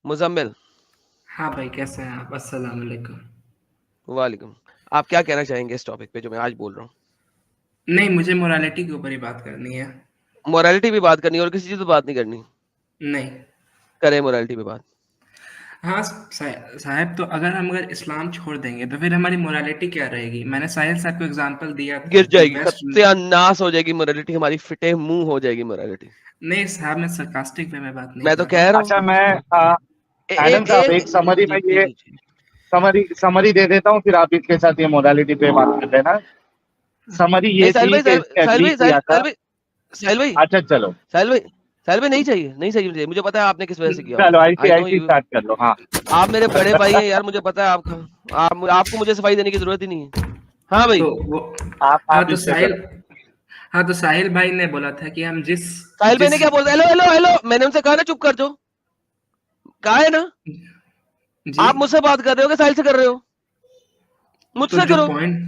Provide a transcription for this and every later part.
मुजम्मिल। हाँ भाई, कैसे हैं आप? अस्सलाम वालेकुम। वालेकुम। आप क्या कहना चाहेंगे इस टॉपिक पे जो मैं आज बोल रहा हूँ? नहीं, मुझे मोरालिटी के ऊपर ही बात करनी है। मोरालिटी पे बात करनी है और किसी चीज पे बात नहीं करनी? नहीं। करें मोरालिटी पे बात। हाँ साहब, तो अगर इस्लाम छोड़ देंगे तो फिर हमारी मोरालिटी क्या रहेगी? मैंने साहिल साहब को एग्जांपल दिया था गिर कि जाएगी, वेस्ट में। सत्यानाश हो जाएगी मोरालिटी, हमारी फिटे मुंह हो जाएगी मोरालिटी। नहीं साहब, मैं सरकास्टिक वे में बात नहीं मैं तो कर रहा कह हूँ। रहा हूँ। अच्छा, मैं एडम साहब एक एक समरी में जी जी ये जी जी। समरी दे देता हूँ, फिर आप इसके साथ ये मोडालिटी पे बात कर लेना। समरी नहीं ये साहिल थी भाई, कि साहिल इसने साहिल एग्री भाई, साहिल किया था। साहिल भाई, साहिल भाई, अच्छा चलो। साहिल भाई, साहिल भाई, नहीं चाहिए, नहीं चाहिए मुझे, मुझे पता है आपने किस वजह से किया चलो होगा। ऐसे आई नो ऐसे ही यू। स्टार्ट कर लो। हाँ। आप मेरे बड़े भाई हैं यार, मुझे पता है आपको मुझे सफाई देने की जरूरत ही नहीं है। हाँ भाई। तो वो हाँ आप तो इससे साहिल करो। हाँ तो साहिल भाई ने बोला था कि हम जिस साहिल भाई ने जिस क्या बोलता है? हेलो हेलो हेलो, मैंने उनसे कहा ना चुप कर जाओ। कहा है ना? जी। आप मुझसे बात कर रहे हो कि साहिल से कर रहे हो? तो मुझसे जो करो। पॉइंट,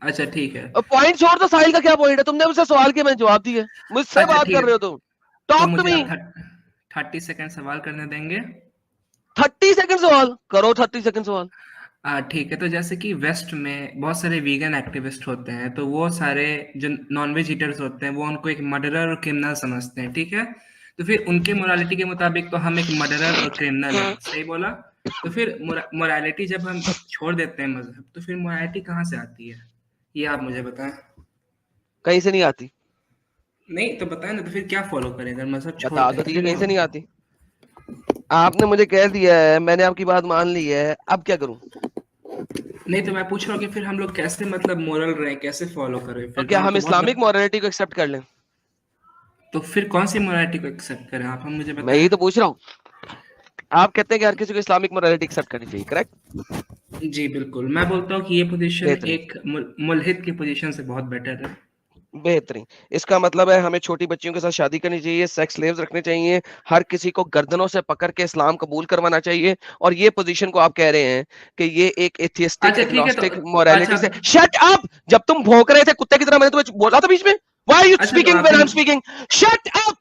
अच्छा ठीक है। और पॉइंट छोड़ दो, साहिल का क्या पॉइंट है? तुमने मुझसे सवाल किया, मैंने जवाब दिया। मुझसे अच्छा बात ठीक कर रहे हो है, तुम। तो टॉक टू मुझे मी। आप 30 सेकंड सवाल करने देंगे? 30 सेकंड सवाल करो, 30 सेकंड सवाल। ठीक है। तो जैसे कि वेस्ट में बहुत सारे वीगन एक्टिविस्ट होते हैं, तो वो सारे जो नॉन वेज ईटर्स होते हैं वो उनको एक मर्डरर और क्रिमिनल समझते हैं, ठीक है? तो फिर उनके मोरालिटी के मुताबिक तो हम एक मर्डरर और क्रिमिनल हैं, सही बोला? तो फिर मोरालिटी जब हम छोड़ देते हैं मजहब, तो फिर मोरालिटी कहाँ से आती है? ये आप मुझे बताएं। कहीं से नहीं आती। नहीं तो बताएं ना, तो फिर क्या फॉलो करें? अगर मजहब छोड़ बता दें तो तो दिए, फिर कहीं से नहीं आती। आपने मुझे कह दिया है, मैंने आपकी बात मान ली है, अब क्या करूं? नहीं, तो मैं पूछ रहा हूँ कि फिर हम लोग कैसे मोरल रहे, कैसे फॉलो करें? तो फिर तो क्या हम हम तो बहुत इस्लामिक मॉरलिटी को एक्सेप्ट कर लें? तो फिर कौन सी मोरालिटी को एक्सेप्ट करें? आप हम मुझे मैं बताएं। यही तो पूछ रहा हूँ। आप कहते हैं कि हर किसी को इस्लामिक मोरालिटी एक्सेप्ट करनी चाहिए, करेक्ट? जी बिल्कुल, मैं बोलता हूँ कि ये पोजीशन बेहतरीन। एक मुल्हिद की पोजीशन से बहुत बेटर है। बेहतरीन। इसका मतलब है हमें छोटी बच्चियों के साथ शादी करनी चाहिए, सेक्स स्लेव्स रखने चाहिए, हर किसी को गर्दनों से पकड़ के इस्लाम कबूल करवाना चाहिए। और ये पोजीशन को आप कह रहे हैं कि ये एक एथियस्टिक अच्छा ठीक है, तो एग्नोस्टिक मोरालिटी अच्छा से। Shut up! जब तुम भौंक रहे थे कुत्ते की तरह, मैंने तुम्हें बोला था बीच में, व्हाई आर यू अच्छा तो स्पीकिंग व्हेन आपने I am speaking? Shut up!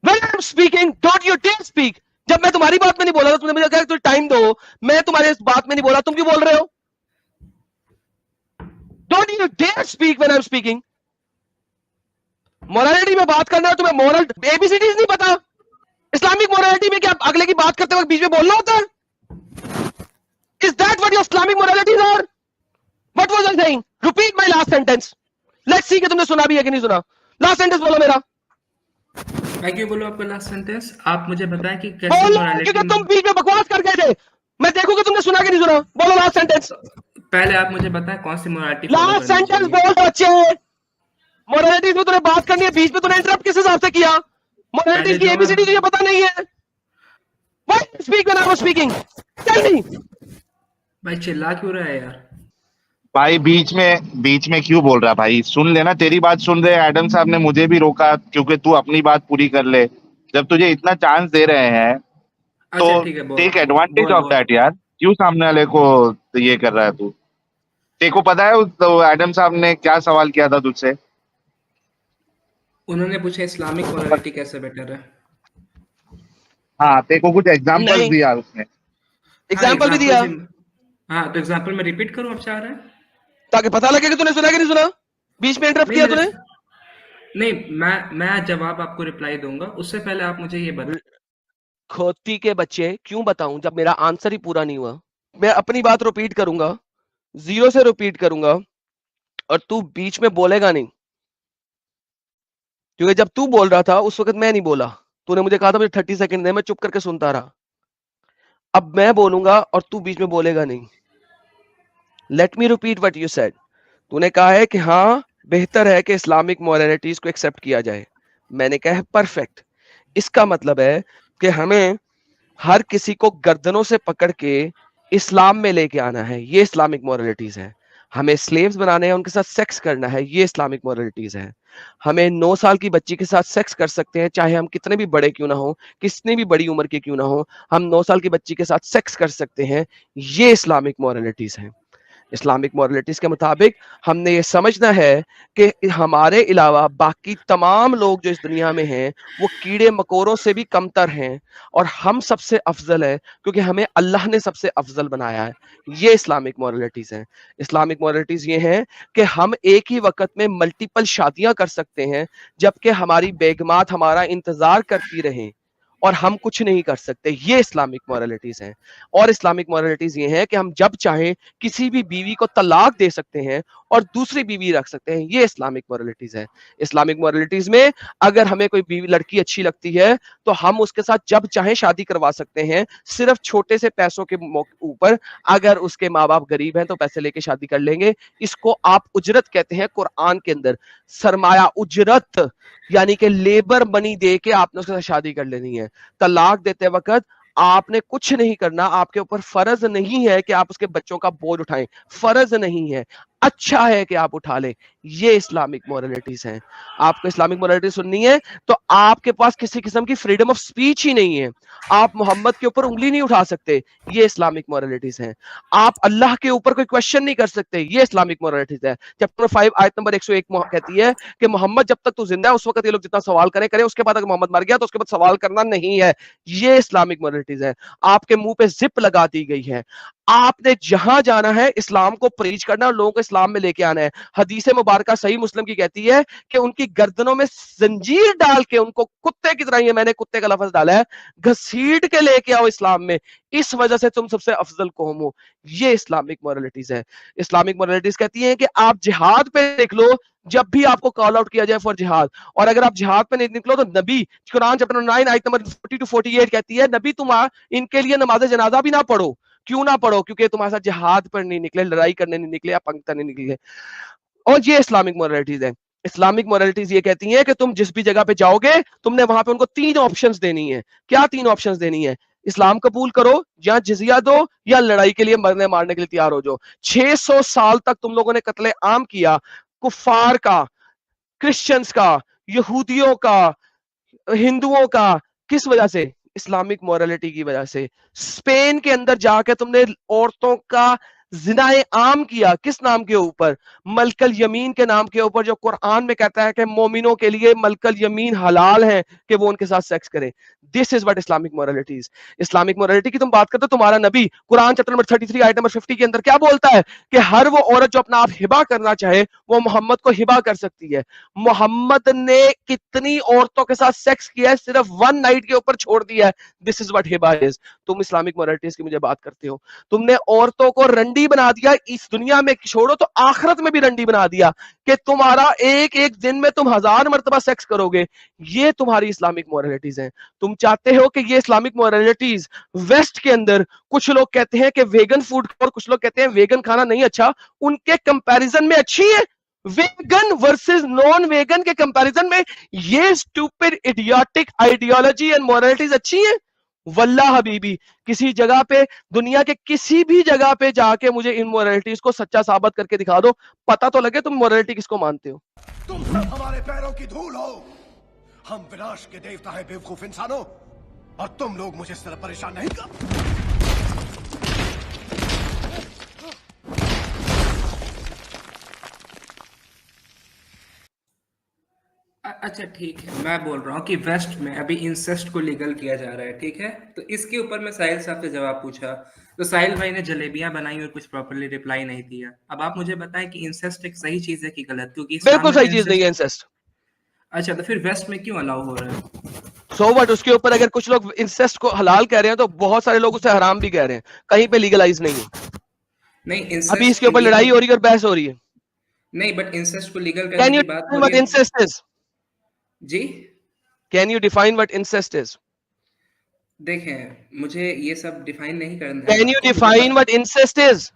When I am speaking don't you dare speak. जब मैं तुम्हारी बात में नहीं बोला था, तुमने मुझे कहा तुम टाइम दो। मैं तुम्हारे इस बात में नहीं बोला, तुम क्यों बोल रहे हो? Don't you dare speak when I am speaking. Morality में बात करना है, तुम्हें मोरल एबीसीडीज नहीं पता? इस्लामिक मोरालिटी में क्या अगले की बात करते वक्त बीच में बोलना होता है? Is that what your Islamic moralities are? What was I saying? Repeat my last sentence. Let's see कि तुमने सुना भी है कि नहीं सुना। लास्ट सेंटेंस बोलो मेरा। मैं क्यों बोलूँ आपका लास्ट सेंटेंस? आप मुझे बताएं कि कैसे बोलो, मोरालिटी क्योंकि तुम बीच में बकवास कर गए थे। मैं देखूं कि तुमने सुना कि नहीं सुना। बोलो लास्ट सेंटेंस। पहले आप मुझे बताएं कौन सी मोरालिटी फॉलो लास्ट करनी सेंटेंस चाहिए। बोल दो बच्चे। मोरालिटीज में तुम्हें बात करनी है, बीच में तुमने इंटरप्ट किस हिसाब से किया? पहले मोरालिटीज की जो मैं एबीसीडी तुझे पता नहीं है? Why speak when I was speaking? Tell me. भाई चिल्ला क्यों रहा है यार? भाई बीच में क्यों बोल रहा है? भाई सुन लेना, तेरी बात सुन रहे। एडम साहब ने मुझे भी रोका क्योंकि तू अपनी बात पूरी कर ले। जब तुझे इतना चांस दे रहे हैं तो अच्छा ठीक है, बोल टेक एडवांटेज बोल ऑफ बोल दैट यार। क्यों सामने वाले को ये कर रहा है तू? तेरे को पता है तो एडम साहब ने क्या सवाल किया था तुझसे? उन्होंने पूछा इस्लामिक मोरालिटी कैसे बेटर है। हाँ, तेरे को कुछ एग्जांपल्स नहीं, दिया उसने। हाँ एग्जाम्पल भी एग्जाम्पल दिया जी। हाँ तो एग्जाम्पल मैं रिपीट करूँ, आप चाह रहे हैं? ताकि पता लगे कि तूने सुना कि नहीं सुना। बीच में इंटरप्ट नहीं किया मेरे तूने। नहीं, मैं जवाब आपको रिप्लाई दूंगा, उससे पहले आप मुझे ये बताएं। खोती के बच्चे, क्यों बताऊं जब मेरा आंसर ही पूरा नहीं हुआ? मैं अपनी बात रिपीट करूंगा, जीरो से रिपीट करूंगा, और तू बीच में बोलेगा नहीं। क्योंकि जब तू बोल रहा था उस वक्त मैं नहीं बोला। तूने मुझे कहा था मुझे 30 सेकंड दे, मैं चुप करके सुनता रहा। अब मैं बोलूंगा और तू बीच में बोलेगा नहीं। Let me repeat what you said. तूने कहा है कि हाँ, बेहतर है कि इस्लामिक मोरालिटीज को एक्सेप्ट किया जाए। मैंने कहा है परफेक्ट। इसका मतलब है कि हमें हर किसी को गर्दनों से पकड़ के इस्लाम में लेके आना है, ये इस्लामिक मोरालिटीज है। हमें स्लेव्स बनाने हैं, उनके साथ सेक्स करना है, ये इस्लामिक मोरालिटीज है। हमें 9 साल की बच्ची के साथ सेक्स कर सकते हैं, चाहे हम कितने भी बड़े क्यों ना हो, कितनी भी बड़ी उम्र के क्यों ना हो, हम 9 साल की बच्ची के साथ सेक्स कर सकते हैं। ये इस्लामिक मोरालिटीज हैं। इस्लामिक मॉरलिटीज के मुताबिक हमने ये समझना है कि हमारे अलावा बाकी तमाम लोग जो इस दुनिया में हैं वो कीड़े मकोड़ों से भी कमतर हैं और हम सबसे अफजल है क्योंकि हमें अल्लाह ने सबसे अफजल बनाया है। ये इस्लामिक मॉरलिटीज हैं। इस्लामिक मॉरलिटीज ये हैं कि हम एक ही वक्त में मल्टीपल शादियां कर सकते हैं जबकि हमारी बेगमात हमारा इंतजार करती रहें और हम कुछ नहीं कर सकते। ये इस्लामिक मॉरलिटीज हैं। और इस्लामिक मॉरलिटीज ये हैं कि हम जब चाहें किसी भी बीवी को तलाक दे सकते हैं और दूसरी बीवी रख सकते हैं। ये इस्लामिक मॉरलिटीज है। इस्लामिक मॉरलिटीज में अगर हमें कोई बीवी लड़की अच्छी लगती है तो हम उसके साथ जब चाहें शादी करवा सकते हैं, सिर्फ छोटे से पैसों के ऊपर। अगर उसके माँ बाप गरीब हैं तो पैसे लेके शादी कर लेंगे। इसको आप उजरत कहते हैं कुरान के अंदर। सरमाया उजरत यानी कि लेबर मनी दे के आपने उसके साथ शादी कर लेनी है। तलाक देते वक्त आपने कुछ नहीं करना, आपके ऊपर फर्ज नहीं है कि आप उसके बच्चों का बोझ उठाएं, फर्ज नहीं है, अच्छा है कि आप उठा लें। ये इस्लामिक मॉरलिटीज हैं। आपको इस्लामिक मॉरलिटीज सुननी है तो आपके पास किसी किस्म की फ्रीडम ऑफ स्पीच ही नहीं है। आप मोहम्मद के ऊपर उंगली नहीं उठा सकते। ये इस्लामिक मॉरलिटीज हैं। आप अल्लाह के ऊपर कोई क्वेश्चन नहीं कर सकते। ये इस्लामिक मॉरलिटीज है। चैप्टर 5 आयत नंबर 101 कहती है कि मोहम्मद जब तक तू जिंदा है उस वक्त ये लोग जितना सवाल करें, उसके बाद अगर मोहम्मद मर गया तो उसके बाद सवाल करना नहीं है। ये इस्लामिक मॉरलिटीज है। आपके मुंह पे जिप लगा दी गई है। आपने जहां जाना है इस्लाम को प्रीच करना और लोगों को इस्लाम में लेके आना है। हदीस मुबारक सही मुस्लिम की कहती है कि उनकी गर्दनों में जंजीर डाल के उनको कुत्ते की तरह, ये मैंने कुत्ते का लफ्ज डाला है, घसीट के लेके आओ इस्लाम में। इस वजह से तुम सबसे अफजल कौम हो। ये इस्लामिक मॉरलिटीज है। इस्लामिक मॉरलिटीज कहती है कि आप जिहाद पे देख लो, जब भी आपको कॉल आउट किया जाए फॉर जिहाद, और अगर आप जिहाद पे नहीं निकलो तो नबी कुरान चैप्टर 9 आयत नंबर 40 to 48 कहती है नबी तुम इनके लिए नमाज जनाजा भी ना पढ़ो। क्यों ना पढ़ो? क्योंकि तुम्हारे साथ जिहाद पर नहीं निकले, लड़ाई करने नहीं निकले या पंख करने नहीं निकले। और ये इस्लामिक मोरालिटीज है। इस्लामिक मोरालिटीज ये कहती हैं कि तुम जिस भी जगह पे जाओगे तुमने वहां पे उनको 3 ऑप्शंस देनी है। क्या 3 ऑप्शंस देनी है? इस्लाम कबूल करो, या जिजिया दो, या लड़ाई के लिए मरने मारने के लिए तैयार हो जाओ। 600 साल तक तुम लोगों ने कत्ले आम किया, कुफार का, क्रिश्चियंस का, यहूदियों का, हिंदुओं का। किस वजह से? इस्लामिक मोरालिटी की वजह से। स्पेन के अंदर जाके तुमने औरतों का जिनाए आम किया। किस नाम के ऊपर? मलकल यमीन के नाम के ऊपर, जो कुरान में कहता है कि मोमिनों के लिए मलकल यमीन हलाल है कि वो उनके साथ सेक्स करें। This is what Islamic moralities. Islamic morality की तुम बात करते हो, तुम्हारा नबी कुरान चैप्टर नंबर 33 आयत नंबर 50 के अंदर क्या बोलता है कि हर वो औरत जो अपना आप हिबा करना चाहे वो मोहम्मद को हिबा कर सकती है। मोहम्मद ने कितनी औरतों के साथ सेक्स किया है? सिर्फ 1 नाइट के ऊपर छोड़ दिया है। This is what Hiba is. तुम इस्लामिक मोरालिटीज की मुझे बात करते हो। तुमने औरतों को रंडी बना दिया, इस दुनिया में छोड़ो तो आखिरत में भी रंडी बना दिया कि तुम्हारा एक एक दिन में तुम 1000 मर्तबा सेक्स करोगे। ये तुम्हारी इस्लामिक मोरालिटीज हैं। तुम चाहते हो कि ये इस्लामिक मोरालिटीज वेस्ट के अंदर, कुछ लोग कहते हैं कि वेगन फूड और कुछ लोग कहते हैं वेगन खाना नहीं अच्छा, उनके कंपैरिजन में अच्छी है। वेगन वर्सेस नॉन वेगन के कंपैरिजन में ये stupid idiotic ideology and moralities अच्छी है? वल्लाह हबीबी, किसी जगह पे, दुनिया के किसी भी जगह पे जाके मुझे इन मोरालिटीज को सच्चा साबित करके दिखा दो, पता तो लगे तुम मोरालिटी किसको मानते हो। तुम सब हमारे पैरों की धूल हो। हम विनाश के देवता हैं बेवकूफ इंसानों, और तुम लोग मुझे इस तरह परेशान नहीं कर। अच्छा ठीक है, मैं बोल रहा हूँ कि वेस्ट में अभी इंसेस्ट को लीगल किया जा रहा है, ठीक है? तो इसके ऊपर मैं साहिल साहब से जवाब पूछा तो साहिल भाई ने जलेबियां बनाई और कुछ प्रॉपर्ली रिप्लाई नहीं दिया। अब आप मुझे बताएं कि इंसेस्ट एक सही चीज है कि गलत? क्योंकि बिल्कुल सही चीज नहीं है इंसेस्ट। अच्छा, तो फिर वेस्ट में क्यों अलाउ हो रहा है? So what? उसके ऊपर अगर कुछ लोग इंसेस्ट को हलाल कह रहे हैं तो बहुत सारे लोग उसे हराम भी कह रहे हैं। कहीं पे लीगलाइज नहीं है। नहीं, अभी इसके ऊपर लड़ाई हो रही है और बहस हो रही है। नहीं, बट इंसेस्ट को लीगल कैन करने यू की बात डिफाइन हो व्हाट रही है। Incest is? जी can you define what incest is? देखें, मुझे ये सब डिफाइन नहीं करना है। Can you define what incest is?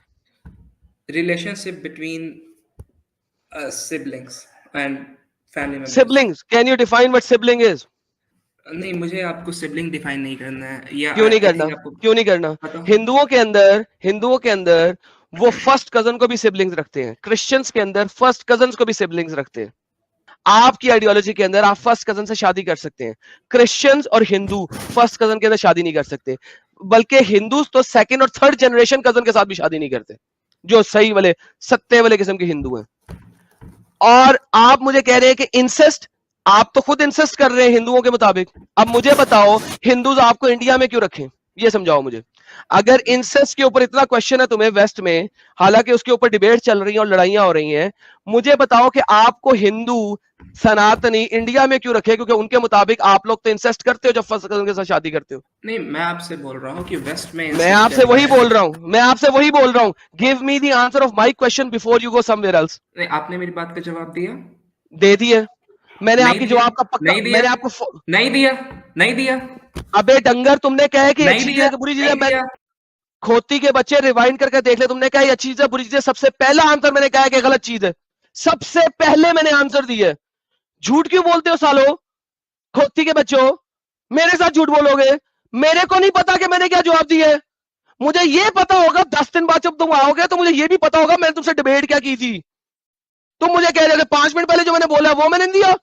Relationship between siblings and family members. Siblings, can you define what sibling is? नहीं, मुझे आपको सिबलिंग डिफाइन नहीं करना है। या क्यों नहीं I think करना? आपको क्यों नहीं करना? बताओ। हिंदुओं के अंदर वो फर्स्ट कजन को भी सिबलिंग्स रखते हैं। क्रिश्चियंस के अंदर फर्स्ट कजन्स को भी सिबलिंग्स रखते हैं। आपकी आइडियोलॉजी के अंदर आप फर्स्ट कजन से शादी कर सकते हैं। क्रिश्चियंस और हिंदू फर्स्ट कजन के अंदर शादी नहीं कर सकते, बल्कि हिंदू तो सेकंड और थर्ड जनरेशन कजन के साथ भी शादी नहीं करते। जो सही वाले सत्ते वाले किस्म के हिंदू हैं। और आप मुझे कह रहे हैं कि इंसेस्ट, आप तो खुद इंसेस्ट कर रहे हैं हिंदुओं के मुताबिक। अब मुझे बताओ हिंदूज आपको इंडिया में क्यों रखें, ये समझाओ मुझे। अगर इंसेस्ट के ऊपर इतना क्वेश्चन है तुम्हें वेस्ट में, हालांकि उसके ऊपर डिबेट चल रही है और लड़ाइयां हो रही हैं, मुझे बताओ कि आपको हिंदू सनातनी इंडिया में क्यों रखे, क्योंकि उनके मुताबिक आप लोग तो इंसेस्ट करते हो जब फर्स्ट कजन के साथ शादी करते हो। नहीं, मैं आपसे बोल रहा हूँ कि वेस्ट में मैं आपसे वही बोल रहा हूँ, मैं आपसे वही बोल रहा हूँ। Give me the answer of my question before you go somewhere else. नहीं, आपने मेरी बात का जवाब दिया? दे दिए मैंने, नहीं आपकी दिया, जवाब का पक्का नहीं दिया, मैंने आपको नहीं दिया, नहीं दिया, अबे डंगर, तुमने कहा है कि नहीं अच्छी चीज दिया, है कि बुरी चीज है। नहीं मैं दिया। खोती के बच्चे रिवाइंड करके देख ले, तुमने कहा ये अच्छी चीज है बुरी चीज है। सबसे पहला आंसर मैंने कहा कि गलत चीज है, सबसे पहले मैंने आंसर दिया है। झूठ क्यों बोलते हो सालो, खोती के बच्चों, मेरे साथ झूठ बोलोगे? मेरे को नहीं पता कि मैंने क्या जवाब दिया है। मुझे ये पता होगा 10 दिन बाद जब तुम आओगे तो मुझे ये भी पता होगा मैंने तुमसे डिबेट क्या की थी। तुम मुझे कह रहे थे 5 मिनट पहले जो मैंने बोला वो मैंने दिया।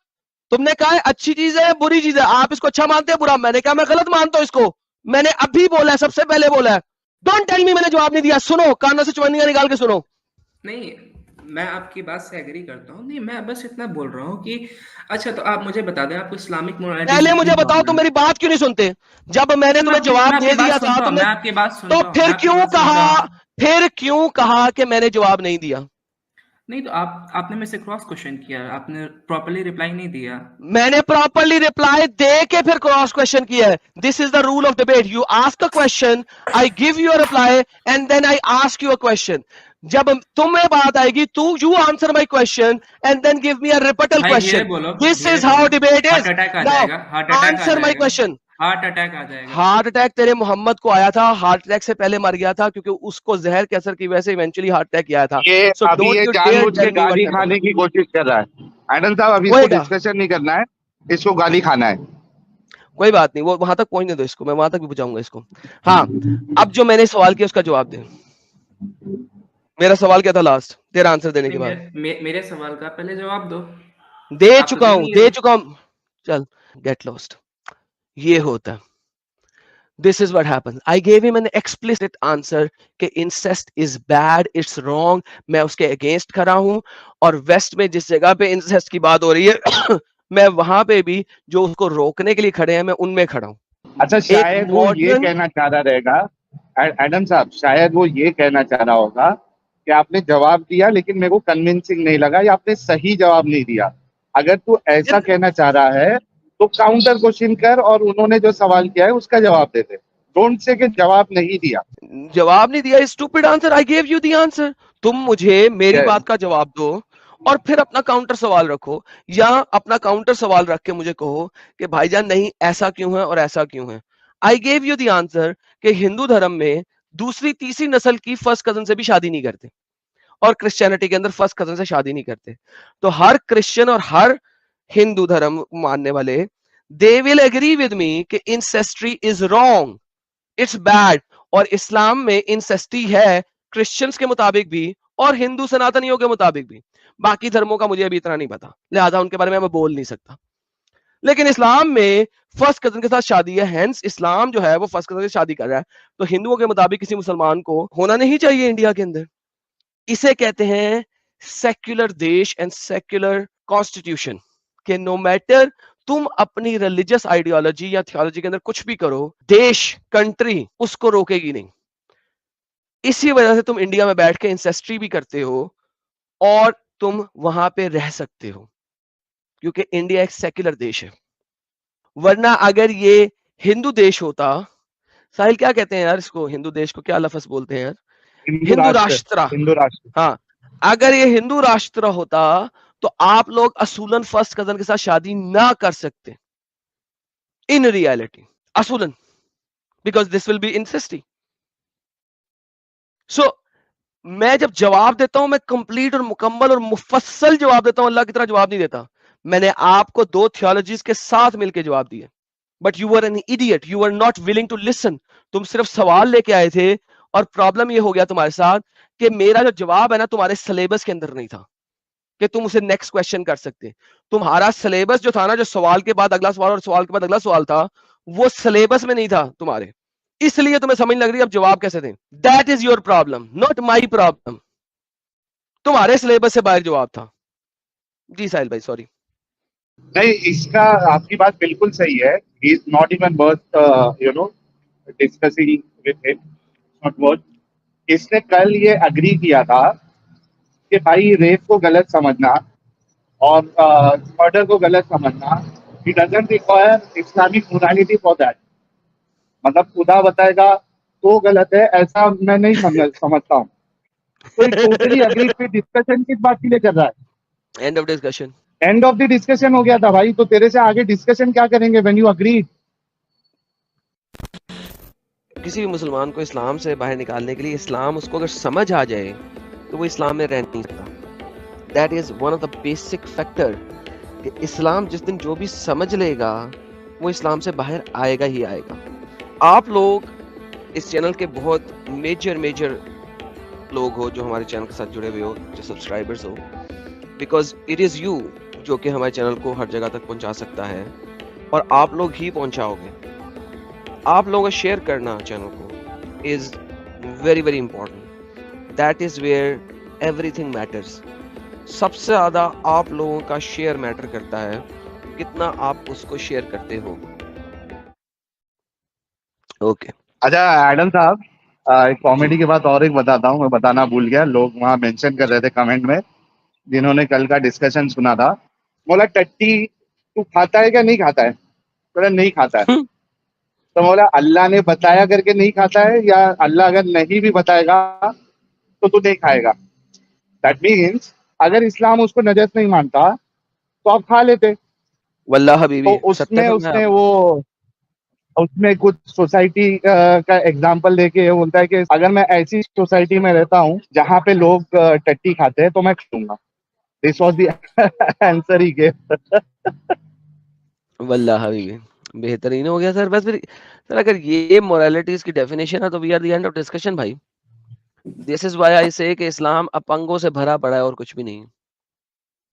तुमने कहा है अच्छी चीज है बुरी चीज है, आप इसको अच्छा मानते हैं बुरा, मैंने कहा मैं गलत मानता हूं इसको। मैंने अभी बोला है, सबसे पहले बोला है। डोंट टेल मी मैंने जवाब नहीं दिया। सुनो, कानों से चुन्नियां निकाल के सुनो। नहीं, मैं आपकी बात से एग्री करता हूँ। नहीं, मैं बस इतना बोल रहा हूँ कि अच्छा, तो आप मुझे बता दें आपको इस्लामिक मोरालिटी पहले से मुझे क्यों बताओ प्रॉब्लम तुम है? मेरी बात क्यों नहीं सुनते? जब मैंने तुम्हें जवाब दे दिया था तुमने, मैं आपकी बात सुन तो रहा हूँ, फिर मैं आपकी क्यों बात सुन रहा कहा, हूँ। फिर क्यों कहा कि मैंने जवाब नहीं दिया? नहीं, तो आपने मेरे से क्रॉस क्वेश्चन किया, आपने प्रॉपर्ली रिप्लाई नहीं दिया। मैंने प्रॉपरली रिप्लाई दे के फिर क्रॉस क्वेश्चन किया है। This is the rule of debate, you ask a question, I give you a reply and then I ask you a question. जब तुम्हें बात आएगी तू you answer my question and then give me a rebuttal भाई धीरे question. बोलो, this धीरे is how बोलो। Debate heart is. अटैक आ नाउ जाएगा, हार्ट अटैक आ आंसर माय जाएगा, क्वेश्चन। हार्ट अटैक आ जाएगा। हार्ट अटैक तेरे मोहम्मद को आया था, हार्ट अटैक से पहले मर गया था क्योंकि उसको जहर कैंसर की वजह से इवेंचुअली हार्ट अटैक आया था। ये सो अभी डोंट ये यू डेयर जानबूझ के टेल मी व्हाट गाली हैपेंड। खाने की कोशिश कर रहा है। एडम साहब, अभी इसको होएगा, डिस्कशन नहीं करना है, इसको गाली खाना है। कोई बात नहीं, वो वहां तक पहुंचने दो इसको, मैं वहां तक भी पहुंचाऊंगा इसको। हाँ, अब जो मैंने सवाल किया उसका जवाब दे। मेरा सवाल क्या था लास्ट तेरा आंसर देने के नहीं, बाद? मेरे सवाल का पहले जवाब दो। दे आप तो चुका दे हूं, नहीं दे रहे। चुका हूं। चल गेट लॉस्ट। ये होता है, this is what happens. I gave him an explicit answer कि incest is bad, it's wrong. मैं उसके अगेंस्ट खड़ा हूं। और वेस्ट में जिस जगह पे इंसेस्ट की बात हो रही है मैं वहां पे भी जो उसको रोकने के लिए खड़े हैं मैं उनमें खड़ा हूं। अच्छा, एक शायद वो ये मॉडर्न, कहना चाह रहा रहेगा, एडम साहब, शायद वो ये कहना चाह रहा होगा कि आपने जवाब दिया लेकिन मेरे को कन्विंसिंग नहीं लगा, या आपने सही जवाब नहीं दिया। अगर तू ऐसा कहना चाह रहा है तो काउंटर क्वेश्चन कर और उन्होंने जो सवाल किया है उसका जवाब दे दे। डोंट से कि जवाब नहीं दिया। जवाब नहीं दिया, stupid answer, I gave you the answer. तुम मुझे मेरी Yes. बात का जवाब दो और फिर अपना काउंटर सवाल रखो, या अपना काउंटर सवाल रख के मुझे कहो कि भाईजान नहीं ऐसा क्यों है और ऐसा क्यों है। I gave you the answer कि हिंदू धर्म में दूसरी तीसरी नस्ल की फर्स्ट कजन से भी शादी नहीं करते, और क्रिश्चियनिटी के अंदर फर्स्ट कजन से शादी नहीं करते। तो हर क्रिश्चियन और हर हिंदू धर्म मानने वाले they will agree with me कि incest is wrong, it's bad. और इस्लाम में इंसेस्टी है क्रिश्चियंस के मुताबिक भी और हिंदू सनातनियों के मुताबिक भी। बाकी धर्मों का मुझे अभी इतना नहीं पता, लिहाजा उनके बारे में मैं बोल नहीं सकता। लेकिन इस्लाम में फर्स्ट कजन के साथ शादी है, हेंस इस्लाम जो है वो फर्स्ट कजन से शादी कर रहा है। तो हिंदुओं के मुताबिक किसी मुसलमान को होना नहीं चाहिए इंडिया के अंदर। इसे कहते हैं सेक्युलर देश एंड सेक्युलर कॉन्स्टिट्यूशन, के नो मैटर तुम अपनी रिलीजियस आइडियोलॉजी या थियोलॉजी के अंदर कुछ भी करो, देश कंट्री उसको रोकेगी नहीं। इसी वजह से तुम इंडिया में बैठ के इंसेस्ट्री भी करते हो और तुम वहां पे रह सकते हो, क्योंकि इंडिया एक सेक्युलर देश है। वरना अगर ये हिंदू देश होता, साहिल क्या कहते हैं यार इसको, हिंदू देश को क्या लफ्ज बोलते हैं यार? हिंदू राष्ट्र। हिंदू राष्ट्र। हाँ, अगर ये हिंदू राष्ट्र होता तो आप लोग असूलन फर्स्ट कजन के साथ शादी ना कर सकते इन रियलिटी, असूलन, because this will be incest. So मैं जब जवाब देता हूं मैं कंप्लीट और मुकम्मल और मुफस्सल जवाब देता हूं, अल्लाह की तरह जवाब नहीं देता। मैंने आपको 2 थियोलॉजीज के साथ मिलकर जवाब दिए, but you were an idiot, you were not willing to listen. तुम सिर्फ सवाल लेके आए थे और प्रॉब्लम ये हो गया तुम्हारे साथ कि मेरा जो जवाब है ना तुम्हारे सिलेबस के अंदर नहीं था कि तुम उसे नेक्स्ट क्वेश्चन कर सकते। तुम्हारा सिलेबस जो था ना, जो सवाल के बाद अगला सवाल और सवाल के बाद अगला सवाल था, वो सिलेबस में नहीं था तुम्हारे, इसलिए तुम्हें समझ लग रही है अब जवाब कैसे दें। That is your problem, not my problem. तुम्हारे सिलेबस से बाहर जवाब था। जी साहिल भाई सॉरी। नहीं, इसका आपकी बात बिल्कुल सही है। He is not even worth discussing with him, not worth. इसने कल ये अग्री किया था कि भाई रेप को गलत समझना और मर्डर को गलत समझना, it doesn't require Islamic morality for that. मतलब खुदा बताएगा तो गलत है, ऐसा मैं नहीं समझता हूँ। तो इट टोटली अग्री। फिर डिस्कशन किस बात के लिए कर रहा है? And of discussion. End of the discussion हो गया था भाई, तो तेरे से आगे डिस्कशन क्या करेंगे व्हेन यू अग्री? किसी भी मुसलमान को इस्लाम से बाहर निकालने के लिए, इस्लाम उसको अगर समझ आ जाए तो वो इस्लाम में रह नहीं सकता। That is one of the basic factor कि इस्लाम जिस दिन जो भी समझ लेगा वो इस्लाम से बाहर आएगा ही आएगा। आप लोग इस चैनल के बहुत मेजर लोग हो जो हमारे चैनल के साथ जुड़े हुए हो, जो सब्सक्राइबर्स हो, बिकॉज इट इज यू जो कि हमारे चैनल को हर जगह तक पहुंचा सकता है, और आप लोग ही पहुंचाओगे। आप लोगों का शेयर करना चैनल को is very important. That is where everything matters. सबसे ज्यादा आप लोगों का शेयर मैटर करता है, कितना आप उसको शेयर करते हो। ओके अच्छा एडम साहब, एक कॉमेडी की बात और एक बताता हूँ, मैं बताना भूल गया। लोग वहां मेंशन कर रहे थे कमेंट में, जिन्होंने कल का डिस्कशन सुना था। बोला टट्टी तू खाता है क्या नहीं खाता है? बोला नहीं खाता है। तो बोला अल्लाह ने बताया करके नहीं खाता है, या अल्लाह अगर नहीं भी बताएगा तो तू नहीं खाएगा? दैट मीन्स अगर इस्लाम उसको नजस नहीं मानता तो आप खा लेते। वल्लाह तो हबीबी सत्य उसमें फरमाया उसने आपने। वो उसमें कुछ सोसाइटी का एग्जांपल देके ये बोलता है कि अगर मैं ऐसी सोसाइटी में रहता हूँ जहाँ पे लोग टट्टी खाते हैं तो मैं खाऊंगा। This was the answer he gave. वल्लाह हबीबी बेहतरीन हो गया सर। बस फिर सर अगर ये मोरालिटीज की डेफिनेशन है तो we are the end of discussion भाई। This is why I say कि इस्लाम अपंगों से भरा पड़ा है और कुछ भी नहीं।